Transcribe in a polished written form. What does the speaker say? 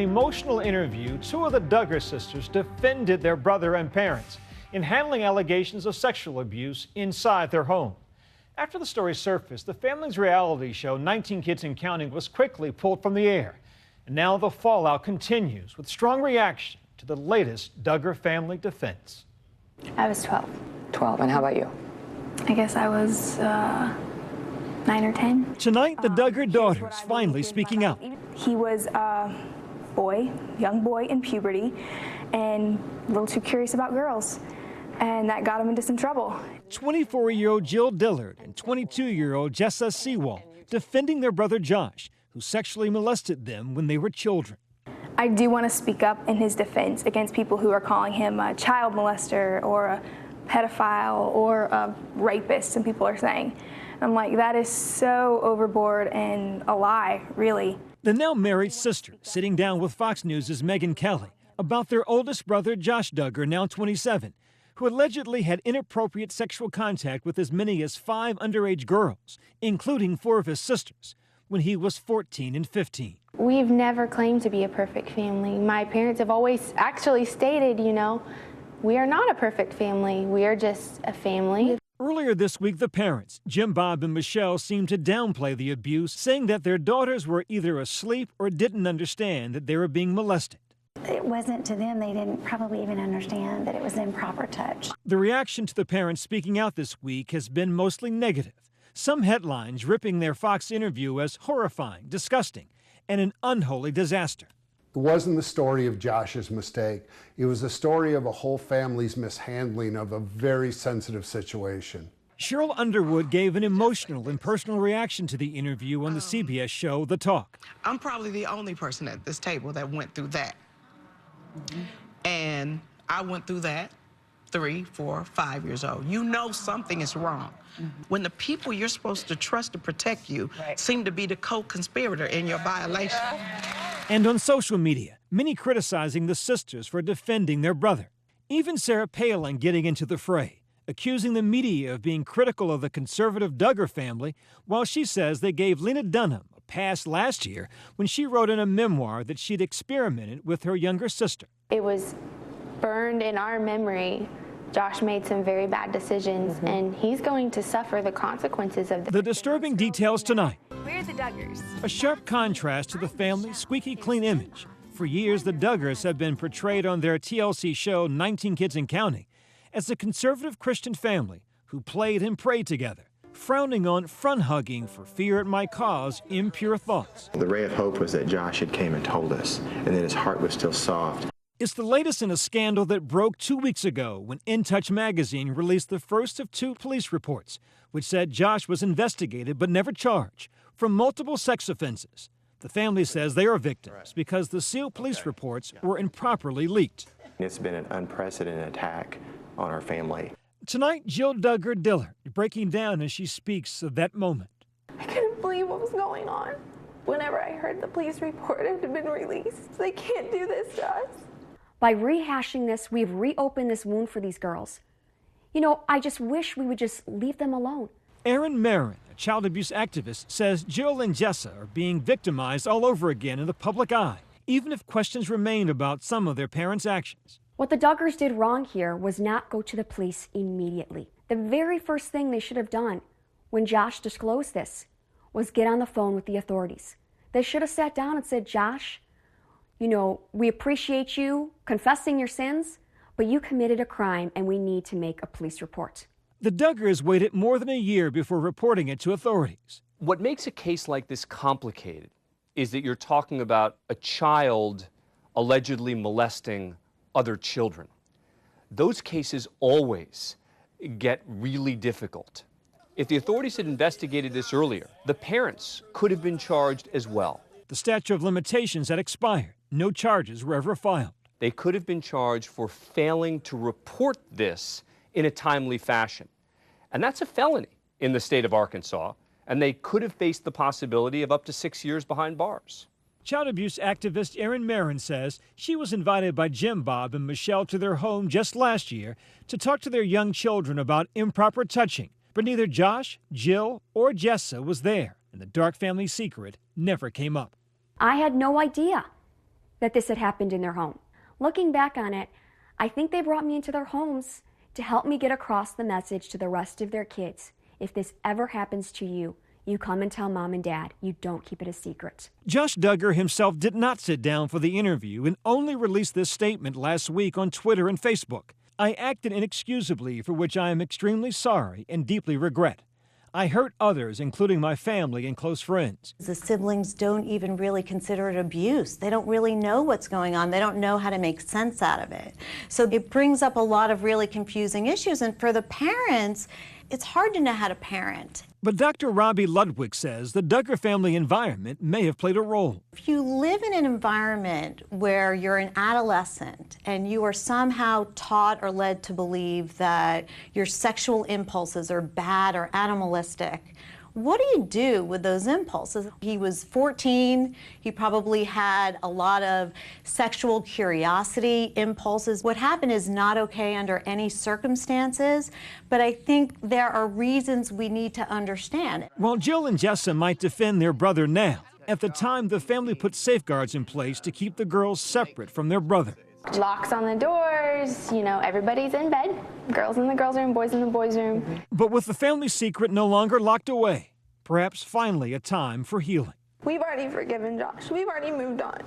an emotional interview, two of the Duggar sisters defended their brother and parents in handling allegations of sexual abuse inside their home. After the story surfaced, the family's reality show, 19 Kids and Counting, was quickly pulled from the air. And now the fallout continues with strong reaction to the latest Duggar family defense. I was 12. 12, and how about you? I guess I was 9 or 10. Tonight, the Duggar daughters finally speaking out. He was a boy, young boy in puberty, and a little too curious about girls. And that got him into some trouble. 24-year-old Jill Dillard and 22-year-old Jessa Duggar defending their brother Josh, who sexually molested them when they were children. I do want to speak up in his defense against people who are calling him a child molester or a pedophile or a rapist, some people are saying. I'm like, that is so overboard and a lie, really. The now married sister sitting down with Fox News' Megyn Kelly about their oldest brother Josh Duggar, now 27, who allegedly had inappropriate sexual contact with as many as 5 underage girls, including 4 of his sisters, when he was 14 and 15. We've never claimed to be a perfect family. My parents have always actually stated, we are not a perfect family. We are just a family. Earlier this week, the parents, Jim, Bob, and Michelle, seemed to downplay the abuse, saying that their daughters were either asleep or didn't understand that they were being molested. It wasn't to them. They didn't probably even understand that it was improper touch. The reaction to the parents speaking out this week has been mostly negative. Some headlines ripping their Fox interview as horrifying, disgusting, and an unholy disaster. It wasn't the story of Josh's mistake. It was the story of a whole family's mishandling of a very sensitive situation. Cheryl Underwood gave an emotional and personal reaction to the interview on the CBS show, The Talk. I'm probably the only person at this table that went through that. And I went through that 3, 4, 5 years old. You know something is wrong. When the people you're supposed to trust to protect you seem to be the co-conspirator in your violation. And on social media, many criticizing the sisters for defending their brother. Even Sarah Palin getting into the fray, accusing the media of being critical of the conservative Duggar family, while she says they gave Lena Dunham a pass last year when she wrote in a memoir that she'd experimented with her younger sister. It was burned in our memory. Josh made some very bad decisions, and he's going to suffer the consequences of the disturbing details tonight. We're the Duggars. A sharp contrast to the family's squeaky clean image. For years, the Duggars have been portrayed on their TLC show, 19 Kids and Counting, as a conservative Christian family who played and prayed together, frowning on front-hugging for fear it might cause impure thoughts. The ray of hope was that Josh had came and told us, and that his heart was still soft. It's the latest in a scandal that broke 2 weeks ago when In Touch magazine released the first of 2 police reports, which said Josh was investigated but never charged for multiple sex offenses. The family says they are victims because the sealed police reports were improperly leaked. It's been an unprecedented attack on our family. Tonight, Jill Duggar Dillard breaking down as she speaks of that moment. I couldn't believe what was going on. Whenever I heard the police report had been released, they can't do this to us. By rehashing this, we've reopened this wound for these girls. I just wish we would just leave them alone. Erin Marin, a child abuse activist, says Jill and Jessa are being victimized all over again in the public eye, even if questions remain about some of their parents' actions. What the Duggars did wrong here was not go to the police immediately. The very first thing they should have done when Josh disclosed this was get on the phone with the authorities. They should have sat down and said, Josh, we appreciate you confessing your sins, but you committed a crime and we need to make a police report. The Duggars waited more than a year before reporting it to authorities. What makes a case like this complicated is that you're talking about a child allegedly molesting other children. Those cases always get really difficult. If the authorities had investigated this earlier, the parents could have been charged as well. The statute of limitations had expired. No charges were ever filed. They could have been charged for failing to report this in a timely fashion. And that's a felony in the state of Arkansas, and they could have faced the possibility of up to 6 years behind bars. Child abuse activist Erin Marin says she was invited by Jim, Bob, and Michelle to their home just last year to talk to their young children about improper touching. But neither Josh, Jill, or Jessa was there, and the dark family secret never came up. I had no idea. that this had happened in their home. Looking back on it, I think they brought me into their homes to help me get across the message to the rest of their kids. If this ever happens to you, you come and tell mom and dad. You don't keep it a secret. Jessa Duggar himself did not sit down for the interview and only released this statement last week on Twitter and Facebook. I acted inexcusably, for which I am extremely sorry and deeply regret. I hurt others, including my family and close friends. The siblings don't even really consider it abuse. They don't really know what's going on. They don't know how to make sense out of it. So it brings up a lot of really confusing issues. And for the parents, it's hard to know how to parent. But Dr. Robbie Ludwig says the Duggar family environment may have played a role. If you live in an environment where you're an adolescent and you are somehow taught or led to believe that your sexual impulses are bad or animalistic, what do you do with those impulses? He was 14. He probably had a lot of sexual curiosity impulses. What happened is not okay under any circumstances, but I think there are reasons we need to understand. While Jill and Jessa might defend their brother now, at the time the family put safeguards in place to keep the girls separate from their brother. Locks on the doors, everybody's in bed. Girls in the girls' room, boys in the boys' room. But with the family secret no longer locked away, perhaps finally a time for healing. We've already forgiven Josh. We've already moved on.